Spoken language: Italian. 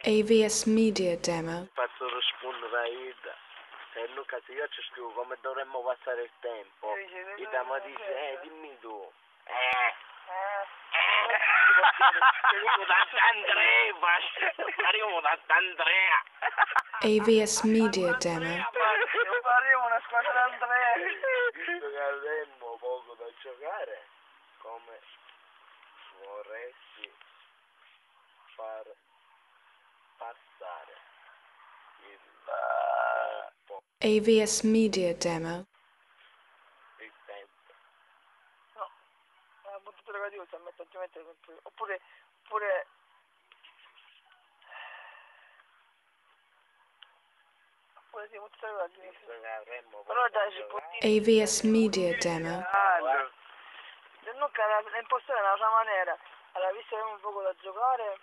AVS Media Demo. Faccio rispondere a Ida. Se Luca, se io ci scrivo come dovremmo passare il tempo, Ida mi dice, dimmi tu. Arrivo da Andrea. AVS Media Demo. Faremo una squadra d'Andrea. Visto che avremmo poco da giocare, come vorresti far passare il tempo? AVS Media Demo. Il tempo. No, è una battuta negativa, se mette altrimenti oppure sì, molto negativa. Visto che avremmo Però poco da dai, si può giocare. dire. AVS Media Demo. Se non l'ha impostato in un'altra maniera, allora visto che abbiamo poco da giocare,